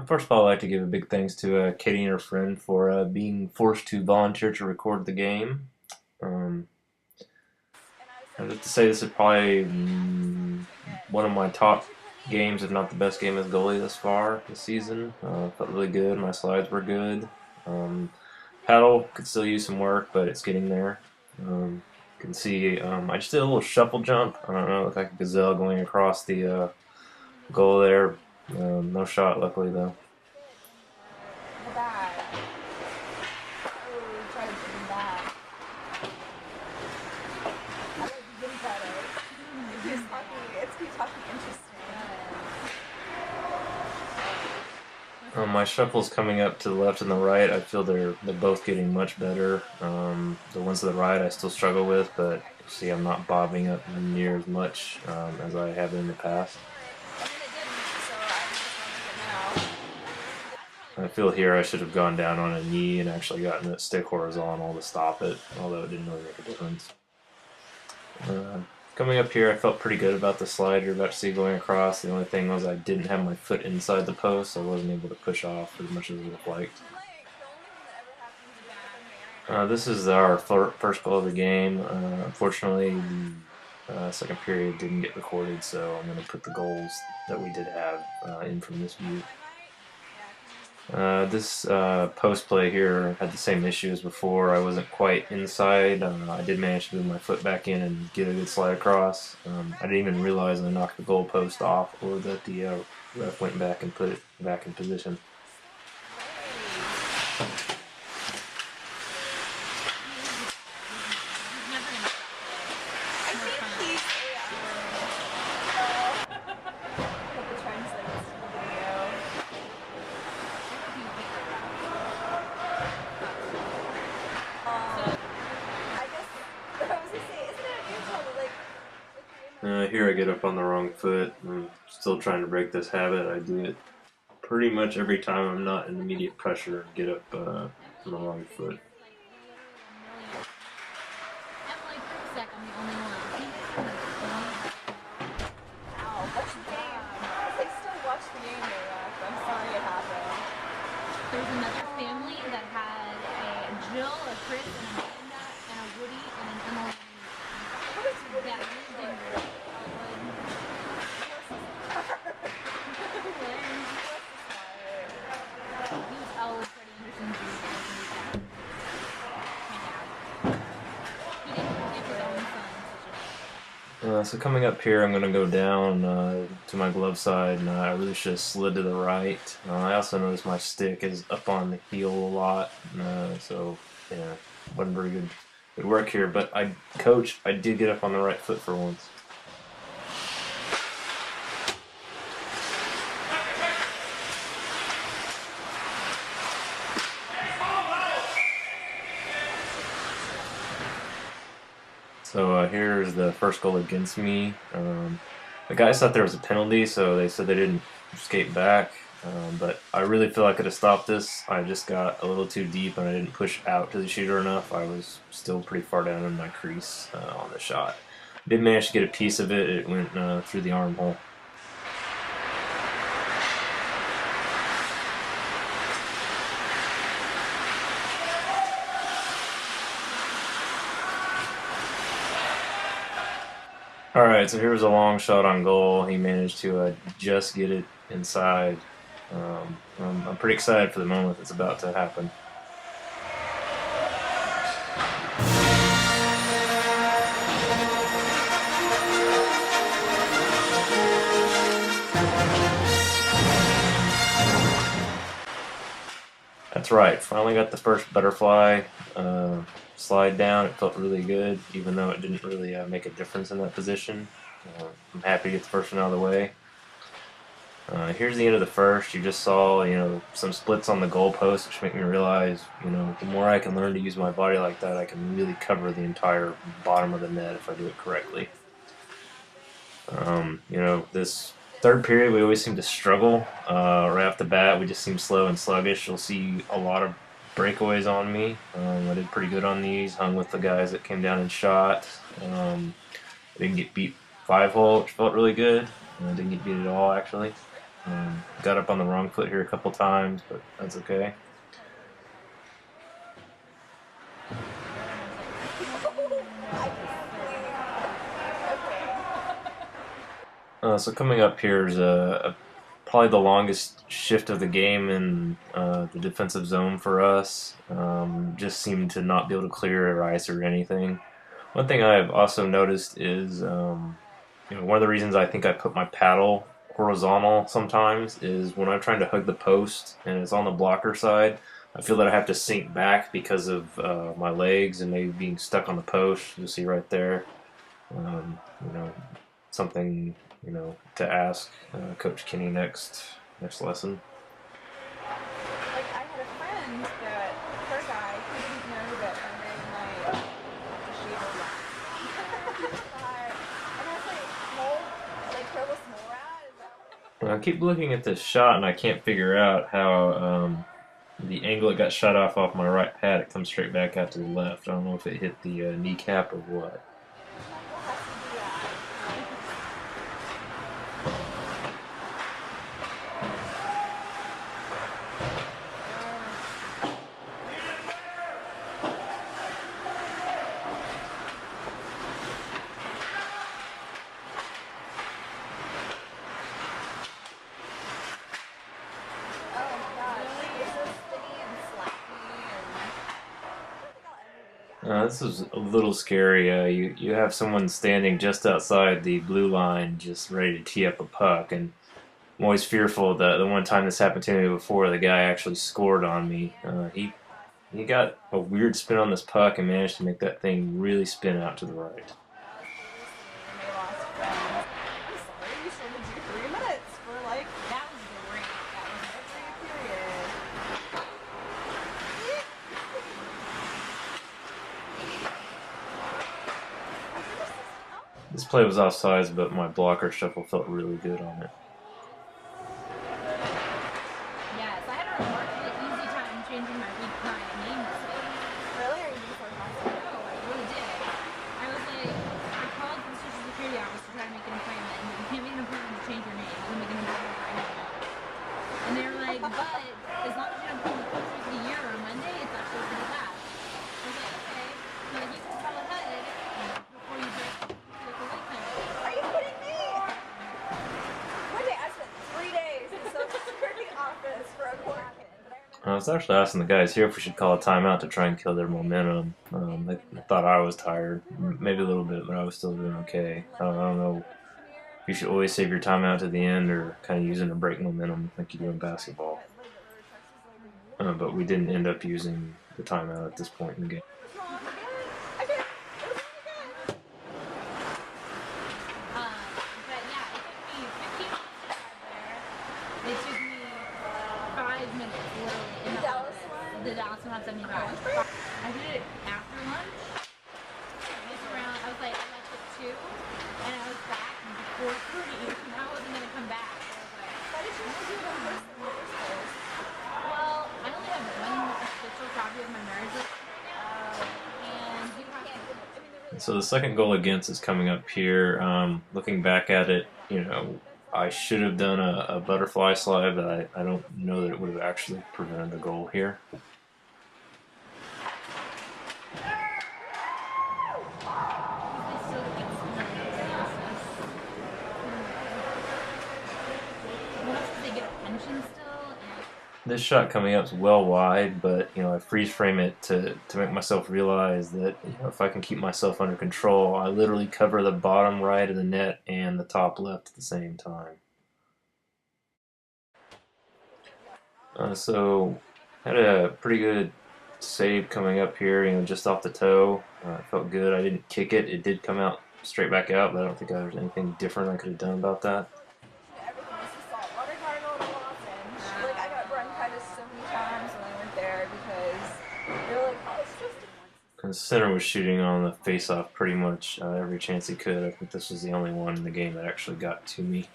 First of all, I'd like to give a big thanks to Katie and her friend for being forced to volunteer to record the game. Um, I'd have to say this is probably one of my top games, if not the best game as goalie thus far this season. Felt really good. My slides were good. Um, Paddle could still use some work, but it's getting there. You can see I just did a little shuffle jump. I don't know, looked like a gazelle going across the goal there. No shot, luckily though. My shuffle's coming up to the left and the right. I feel they're both getting much better. The ones to the right I still struggle with, but see I'm not bobbing up near as much as I have in the past. I feel here I should have gone down on a knee and actually gotten that stick horizontal to stop it, although it didn't really make a difference. Uh, Coming up here, I felt pretty good about the slide you're about to see going across. The only thing was I didn't have my foot inside the post, so I wasn't able to push off as much as I would have liked. This is our first goal of the game. Unfortunately, the second period didn't get recorded, so I'm going to put the goals that we did have in from this view. This post play here had the same issue as before. I wasn't quite inside. I did manage to move my foot back in and get a good slide across. I didn't even realize I knocked the goal post off or that the ref went back and put it back in position. Here I get up on the wrong foot. I'm still trying to break this habit. I do it pretty much every time I'm not in immediate pressure. Get up on the wrong foot. There's another family that had a Jill, a Chris, and a Amanda, and a Woody, and an Emily. That lived in He was Elwood, Freddie Anderson's my dad. He didn't give his own son such a So coming up here, I'm going to go down to my glove side, and I really should have slid to the right. I also noticed my stick is up on the heel a lot, so yeah, wasn't very good work here. But I did get up on the right foot for once. So here's the first goal against me. The guys thought there was a penalty, so they said they didn't skate back. But I really feel I could have stopped this. I just got a little too deep and I didn't push out to the shooter enough. I was still pretty far down in my crease on the shot. Did manage to get a piece of it. It went through the armhole. Alright, so here was a long shot on goal. He managed to just get it inside. I'm pretty excited for the moment that's about to happen. That's right, finally got the first butterfly slide down. It felt really good, even though it didn't really make a difference in that position. I'm happy to get the first one out of the way. Here's the end of the first. You just saw, some splits on the goalpost, which make me realize, the more I can learn to use my body like that, I can really cover the entire bottom of the net if I do it correctly. This third period, we always seem to struggle right off the bat. We just seem slow and sluggish. You'll see a lot of breakaways on me. I did pretty good on these. Hung with the guys that came down and shot. I didn't get beat 5-hole, which felt really good. I didn't get beat at all, actually. Got up on the wrong foot here a couple times, but that's okay. So coming up here is probably the longest shift of the game in the defensive zone for us. Just seemed to not be able to clear or ice or anything. One thing I've also noticed is, one of the reasons I think I put my paddle horizontal sometimes is when I'm trying to hug the post and it's on the blocker side, I feel that I have to sink back because of my legs and maybe being stuck on the post. You'll see right there. Um, you know, something to ask Coach Kenny next lesson. Like I had a friend that her guy he didn't know that Monday night the shaver left. And I was like, mole, like Carlos Morad, is that what? I keep looking at this shot and I can't figure out how the angle it got shot off my right pad. It comes straight back out to the left. I don't know if it hit the kneecap or what. This is a little scary. You have someone standing just outside the blue line, just ready to tee up a puck, and I'm always fearful that the one time this happened to me before, the guy actually scored on me. He got a weird spin on this puck and managed to make that thing really spin out to the right. This play was offsides, but my blocker shuffle felt really good on it. Yes, I had a remarkably easy time changing my name this week. Really? Or you just like No, I really did. I was like, I called the social security office to try to make an appointment, and you can't make an appointment to change your name. You can make an appointment for anything. And they were like, but as long as you don't come closer to the year or Monday, it's not supposed to be passed. I was like, okay. So like, you can call ahead before you break the appointment. are you kidding me? One day I spent 3 days in the social security office for a court kid. I was actually asking the guys here if we should call a timeout to try and kill their momentum. They thought I was tired, maybe a little bit, but I was still doing okay. I don't know if you should always save your timeout to the end or kind of using to break momentum like you do in basketball. But we didn't end up using the timeout at this point in the game. But yeah, it took me 15 minutes to drive there. It took me 5 minutes literally in the Dallas 175. I did it after lunch. I was around. I was like, I left at 2, and I was back before 3, and I wasn't gonna come back. So I was like, why did you do it on first? Well, I only have one official copy of my marriage license right now, and you have to. So the second goal against is coming up here. Looking back at it, I should have done a butterfly slide, but I don't know that it would have actually prevented the goal here. This shot coming up is well wide, but I freeze frame it to make myself realize that if I can keep myself under control, I literally cover the bottom right of the net and the top left at the same time. So had a pretty good save coming up here, just off the toe. It felt good. I didn't kick it. It did come out straight back out, but I don't think there's anything different I could have done about that. And the center was shooting on the face-off pretty much every chance he could. I think this was the only one in the game that actually got to me.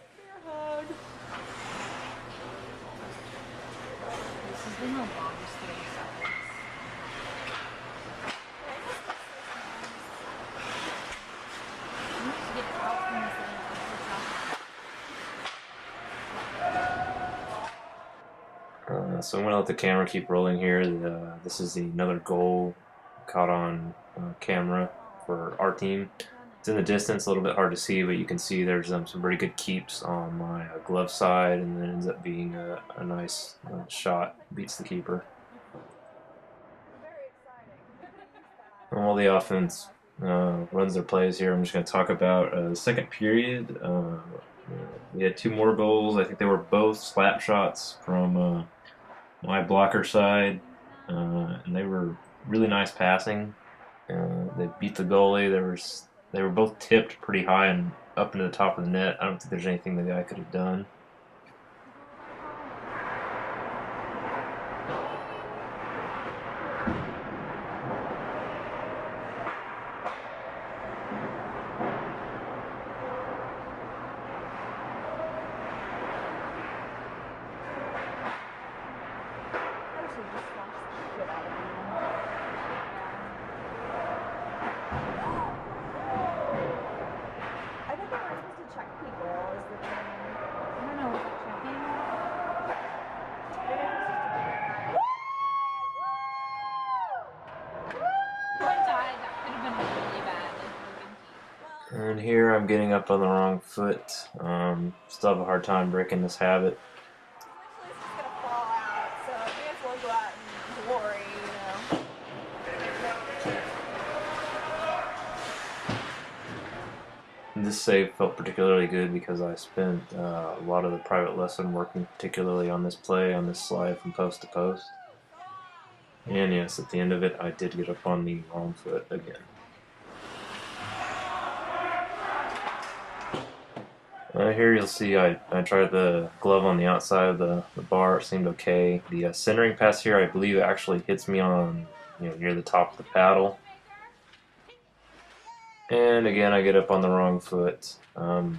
So I'm going to let the camera keep rolling here. This is another goal caught on camera for our team. It's in the distance, a little bit hard to see, but you can see there's some pretty good keeps on my glove side, and then it ends up being a nice shot, beats the keeper. And while the offense runs their plays here, I'm just going to talk about the second period. We had 2 more goals. I think they were both slap shots from my blocker side, and they were really nice passing. They beat the goalie. They were both tipped pretty high and up into the top of the net. I don't think there's anything the guy could have done. And here I'm getting up on the wrong foot. Still have a hard time breaking this habit. Eventually it's just gonna fall out, so I may as well go out in glory, This save felt particularly good because I spent a lot of the private lesson working particularly on this play, on this slide from post to post. And yes, at the end of it, I did get up on the wrong foot again. Here you'll see I tried the glove on the outside of the bar. It seemed okay. The centering pass here, I believe, actually hits me on near the top of the paddle. And again, I get up on the wrong foot.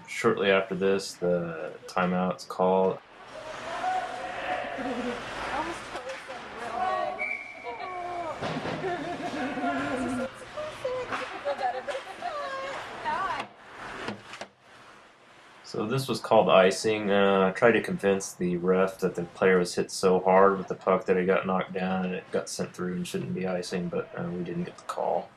Shortly after this, the timeout's called. So this was called icing. I tried to convince the ref that the player was hit so hard with the puck that it got knocked down and it got sent through and shouldn't be icing, but we didn't get the call.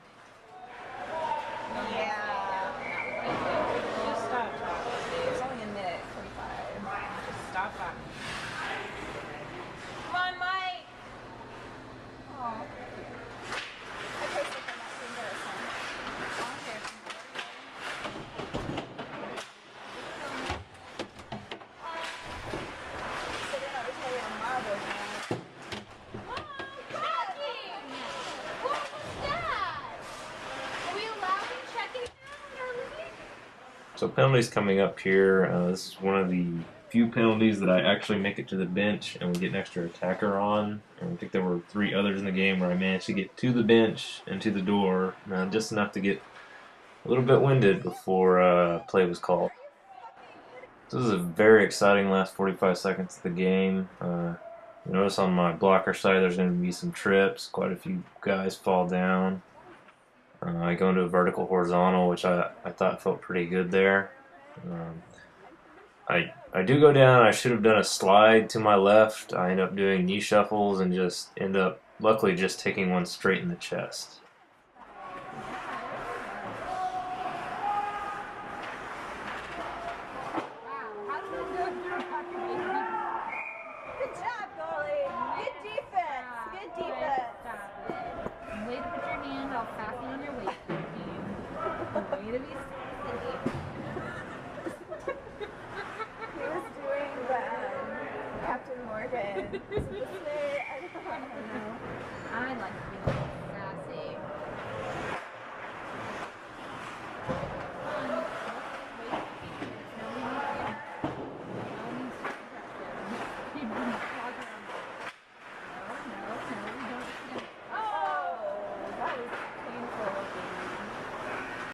So penalties coming up here. This is one of the few penalties that I actually make it to the bench and we get an extra attacker on. And I think there were 3 others in the game where I managed to get to the bench and to the door, just enough to get a little bit winded before play was called. So this is a very exciting last 45 seconds of the game. You notice on my blocker side there's going to be some trips. Quite a few guys fall down. I go into a vertical horizontal, which I thought felt pretty good there. I do go down. I should have done a slide to my left. I end up doing knee shuffles and just end up, luckily, just taking one straight in the chest. Good job, goalie. Good defense. Good defense. Way to put your hand all sassy on your waist, team. Way to be